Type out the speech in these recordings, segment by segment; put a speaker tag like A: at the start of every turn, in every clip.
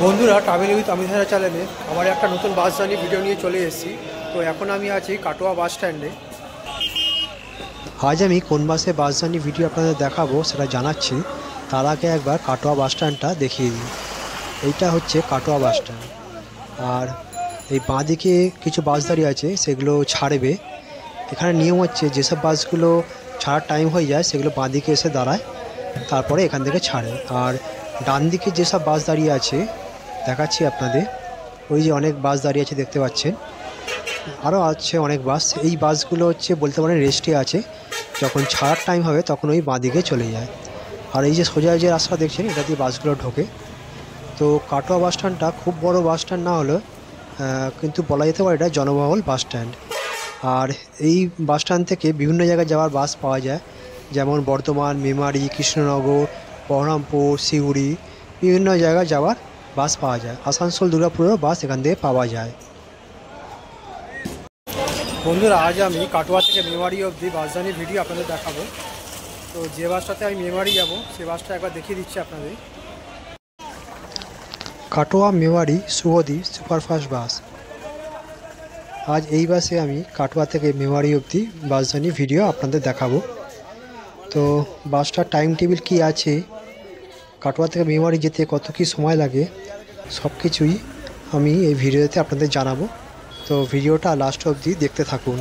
A: বন্ধুরা, travel with অমিতারা চ্যানেলে আমার একটা নতুন বাস জার্নি ভিডিও নিয়ে চলে এসেছি। তো এখন আমি আছি কাটোয়া বাস স্ট্যান্ডে। আজ আমি কোন বাসে বাস জার্নি ভিডিও আপনাদের দেখাবো সেটা জানাচ্ছি। তার আগে একবার কাটোয়া বাস স্ট্যান্ডটা দেখিয়ে দিই। এইটা হচ্ছে কাটোয়া বাস স্ট্যান্ড, আর এই বাঁদিকে কিছু বাস দাঁড়িয়ে আছে, সেগুলো ছাড়বে। এখানে নিয়ম হচ্ছে যেসব বাসগুলো ছাড়ার টাইম হয়ে যায় সেগুলো বাঁদিকে এসে দাঁড়ায়, তারপরে এখান থেকে ছাড়ে। আর ডান দিকে যেসব বাস দাঁড়িয়ে আছে দেখাচ্ছি আপনাদের, ওই যে অনেক বাস দাঁড়িয়ে আছে দেখতে পাচ্ছেন, আরও আছে অনেক বাস। এই বাসগুলো হচ্ছে বলতে পারেন রেস্টে আছে, যখন ছাড়ার টাইম হবে তখন ওই বাঁদিকে চলে যায়। আর এই যে সোজা যে রাস্তা দেখছেন এটা দিয়ে বাসগুলো ঢোকে। তো কাটোয়া বাস স্ট্যান্ডটা খুব বড় বাস স্ট্যান্ড না হলেও কিন্তু বলা যেতে পারে এটা জনবহুল বাস স্ট্যান্ড। আর এই বাস স্ট্যান্ড থেকে বিভিন্ন জায়গায় যাওয়ার বাস পাওয়া যায়, যেমন বর্ধমান, মেমারি, কৃষ্ণনগর, বহরমপুর, সিউড়ি, বিভিন্ন জায়গায় যাওয়ার বাস পাওয়া যায়। আসানসোল, দুর্গাপুরেরও বাস এখান থেকে পাওয়া যায়। বন্ধুরা, আজ আমি কাটোয়া থেকে মেমারি অবধি বাস জার্নির ভিডিও আপনাদের দেখাবো। তো যে বাসটাতে আমি মেমারি যাব সেই বাসটা একবার দেখিয়ে দিচ্ছি আপনাদের। কাটোয়া মেমারি শুভদী সুপারফাস্ট বাস। আজ এই বাসে আমি কাটোয়া থেকে মেমারি অবধি বাস জার্নি ভিডিও আপনাদের দেখাবো। তো বাসটার টাইম টেবিল কী আছে, কাটোয়া থেকে মেমারি যেতে কত কী সময় লাগে, সব কিছুই আমি এই ভিডিওতে আপনাদের জানাবো। তো ভিডিওটা লাস্ট অবধি দেখতে থাকুন।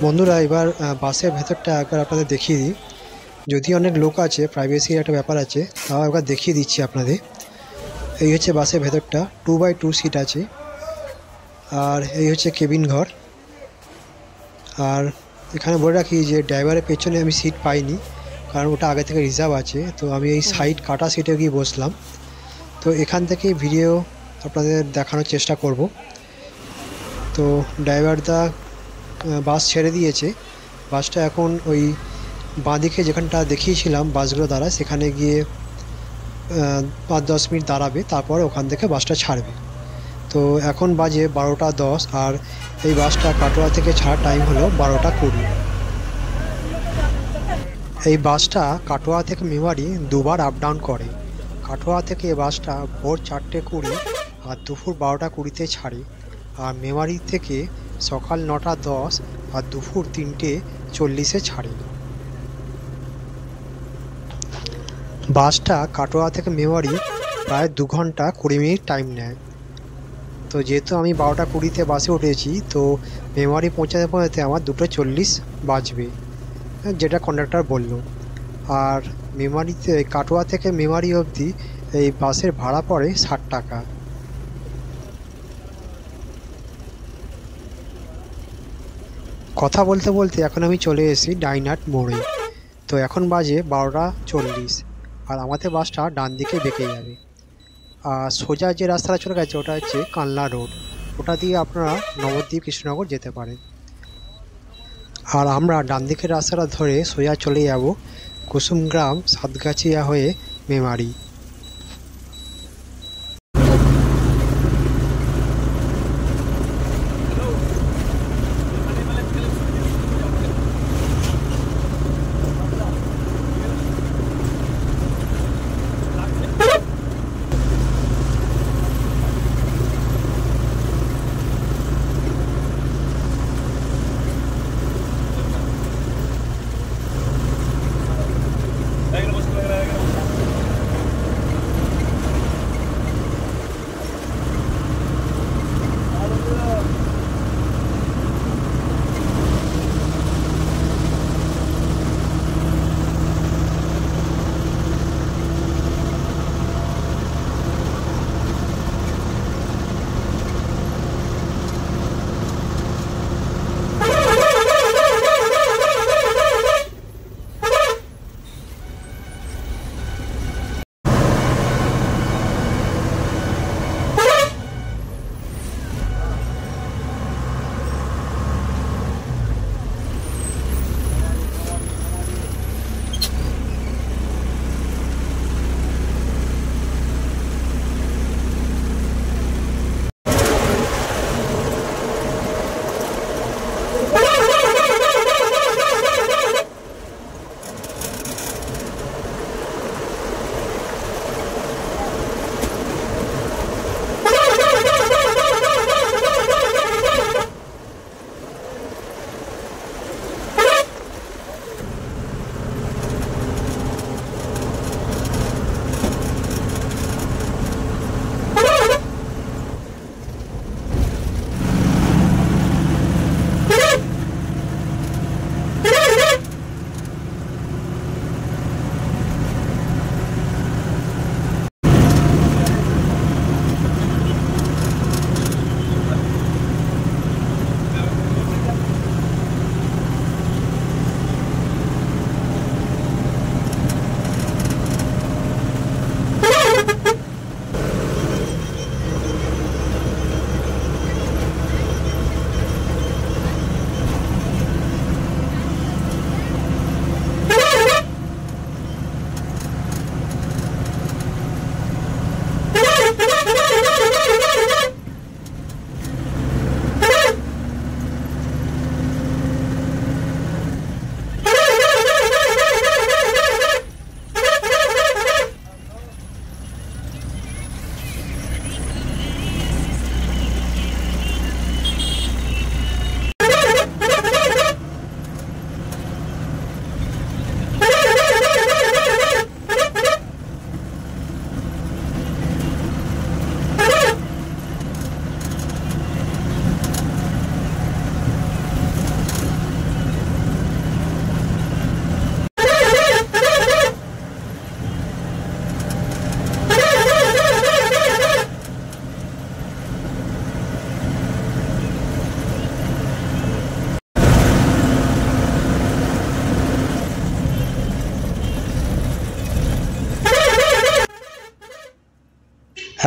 A: বন্ধুরা, এবার বাসের ভেতরটা একবার আপনাদের দেখিয়ে দিই। যদি অনেক লোক আছে, প্রাইভেসির একটা ব্যাপার আছে, তাও একবার দেখিয়ে দিচ্ছি আপনাদের। এই হচ্ছে বাসের ভেতরটা, 2x2 সিট আছে। আর এই হচ্ছে কেবিন ঘর। আর এখানে বলে রাখি যে ড্রাইভারের পেছনে আমি সিট পাইনি, কারণ ওটা আগে থেকে রিজার্ভ আছে। তো আমি এই সাইড কাটা সিটে গিয়ে বসলাম। তো এখান থেকে ভিডিও আপনাদের দেখানোর চেষ্টা করব। তো ড্রাইভারদা বাস ছেড়ে দিয়েছে। বাসটা এখন ওই বাঁদিকে যেখানটা দেখিয়েছিলাম বাসগুলো দাঁড়ায়, সেখানে গিয়ে 5-10 মিনিট দাঁড়াবে, তারপর ওখান থেকে বাসটা ছাড়বে। তো এখন বাজে 12টা 10, আর এই বাসটা কাটোয়া থেকে ছাড়ার টাইম হলো 12টা 20। এই বাসটা কাটোয়া থেকে মেমারি দুবার আপ ডাউন করে। কাটোয়া থেকে বাসটা ভোর 4টে 20 আর দুপুর 12টা 20-তে ছাড়ে। আর মেমারি থেকে সকাল 9টা 10 আর দুপুর 3টে 40-এ ছাড়ে। বাসটা কাটোয়া থেকে মেমারি প্রায় 2 ঘন্টা 20 মিনিট টাইম নেয়। তো যেহেতু আমি 12টা 20-তে বাসে উঠেছি, তো মেমারি পৌঁছাতে পৌঁছাতে আমার 2:40 বাজবে, যেটা কন্ডাক্টর বলল। আর মেমারিতে কাটোয়া থেকে মেমারি অবধি এই বাসের ভাড়া পড়ে 60 টাকা। কথা বলতে বলতে এখন আমি চলে এসেছি ডাইনাট মোড়ে। তো এখন বাজে 12টা 40, আর আমাদের বাসটা ডান দিকে বেঁকে যাবে। আর সোজা যে রাস্তাটা চলে গেছে ওটা হচ্ছে কানলা রোড, ওটা দিয়ে আপনারা নবদ্বীপ, কৃষ্ণনগর যেতে পারেন। আর আমরা ডান দিকের রাস্তাটা ধরে সোজা চলে যাব কুসুমগ্রাম, সাতগাছিয়া হয়ে মেমারি।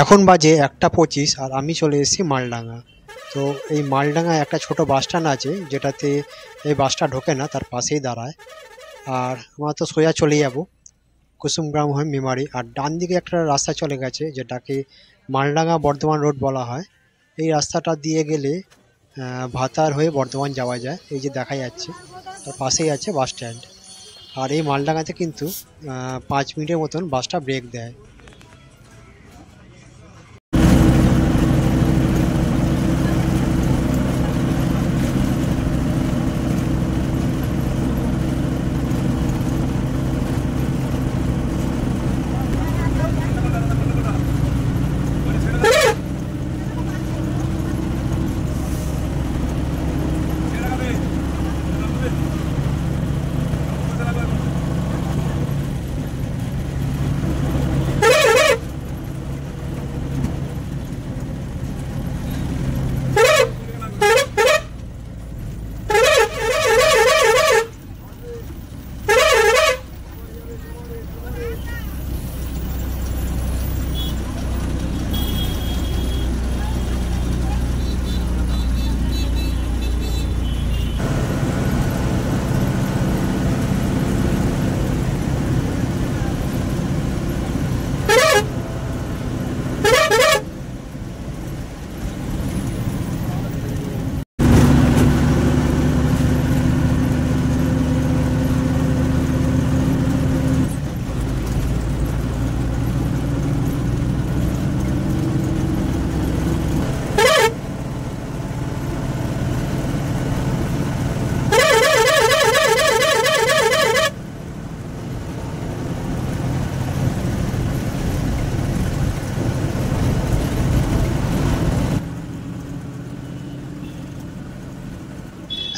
A: এখন বাজে 1:25 আর আমি চলে এসেছি মালডাঙ্গা। তো এই মালডাঙ্গায় একটা ছোট বাস স্ট্যান্ড আছে, যেটাতে এই বাসটা ঢোকে না, তার পাশেই দাঁড়ায়। আর আমরা তো সোজা চলে যাব কুসুমগ্রাম হয়ে মেমারি। আর ডান দিকে একটা রাস্তা চলে গেছে, যেটাকে মালডাঙ্গা বর্ধমান রোড বলা হয়। এই রাস্তাটা দিয়ে গেলে ভাতার হয়ে বর্ধমান যাওয়া যায়। এই যে দেখা যাচ্ছে, তার পাশেই আছে বাস স্ট্যান্ড। আর এই মালডাঙ্গাতে কিন্তু 5 মিনিটের মতন বাসটা ব্রেক দেয়।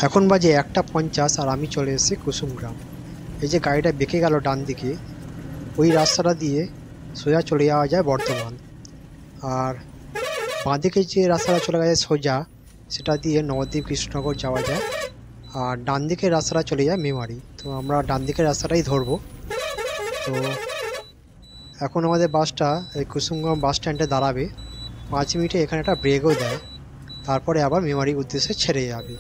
A: এখন বাজে 1:50 আর আমি চলে এসেছি কুসুমগ্রাম। এই যে গাড়িটা বেঁকে গেল ডান দিকে, ওই রাস্তাটা দিয়ে সোজা চলে যাওয়া যায় বর্ধমান। আর বাঁদিকে যে রাস্তাটা চলে গেছে সোজা, সেটা দিয়ে নবদ্বীপ কৃষ্ণনগর যাওয়া যায়। আর ডান দিকের রাস্তাটা চলে যায় মেমারি। তো আমরা ডান দিকের রাস্তাটাই ধরবো। তো এখন আমাদের বাসটা এই কুসুমগ্রাম বাস স্ট্যান্ডে দাঁড়াবে। 5 মিনিটে এখানে একটা ব্রেকও দেয়, তারপরে আবার মেমারির উদ্দেশ্যে ছেড়ে যাবে।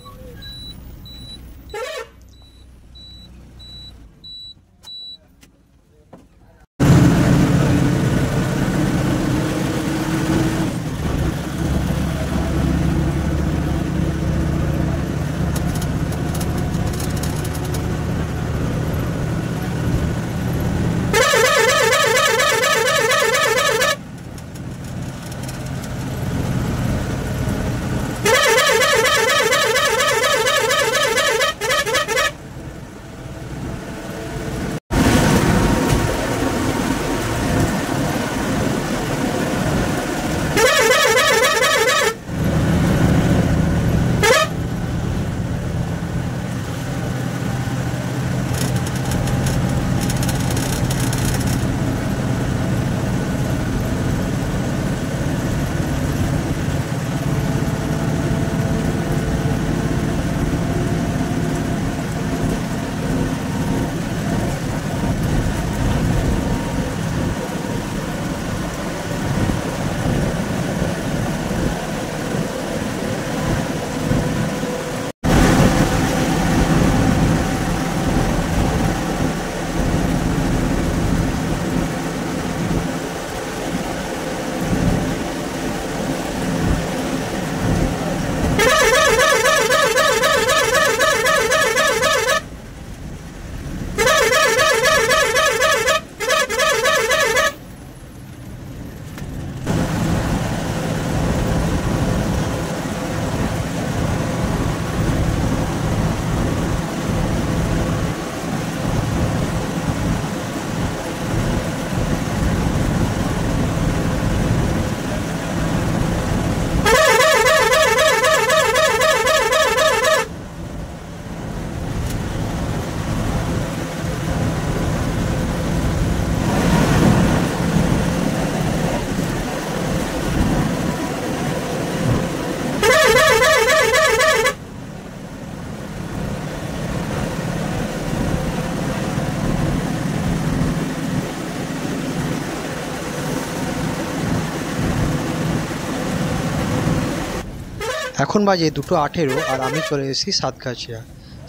A: এখন বাজে 2:18 আর আমি চলে এসেছি সাতগাছিয়া।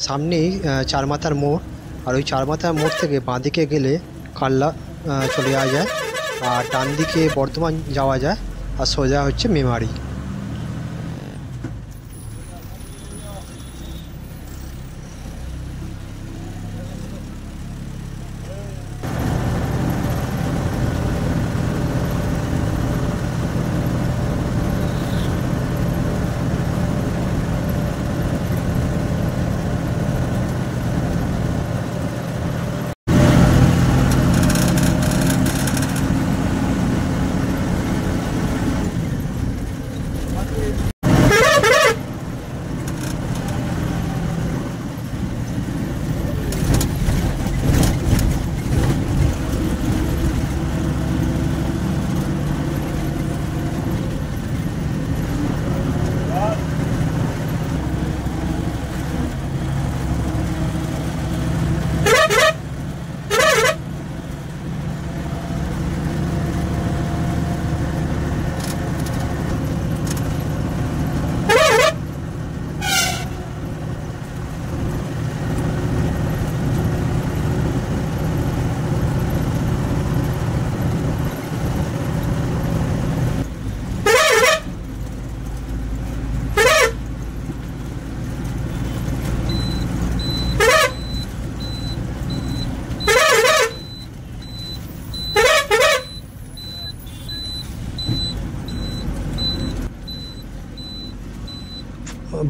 A: সামনেই চারমাথার মোড়, আর ওই চারমাথার মোড় থেকে বাঁদিকে গেলে কাল্লা চলে যাওয়া যায়, আর ডান দিকে বর্ধমান যাওয়া যায়, আর সোজা হচ্ছে মেমারি।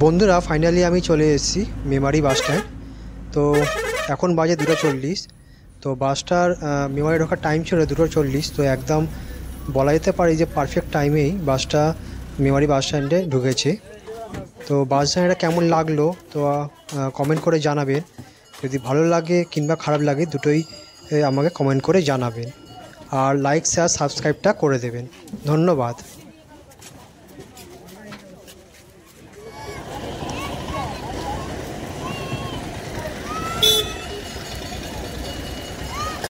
A: বন্ধুরা, ফাইনালি আমি চলে এসেছি মেমারি বাস স্ট্যান্ড। তো এখন বাজে 2:40। তো বাসটার মেমারি ঢোকার টাইম ছিল 2:40। তো একদম বলা যেতে পারে যে পারফেক্ট টাইমেই বাসটা মেমারি বাস স্ট্যান্ডে ঢুকেছে। তো বাস স্ট্যান্ডটা কেমন লাগলো তো কমেন্ট করে জানাবেন। যদি ভালো লাগে কিংবা খারাপ লাগে দুটোই আমাকে কমেন্ট করে জানাবেন, আর লাইক শেয়ার সাবস্ক্রাইবটা করে দেবেন। ধন্যবাদ।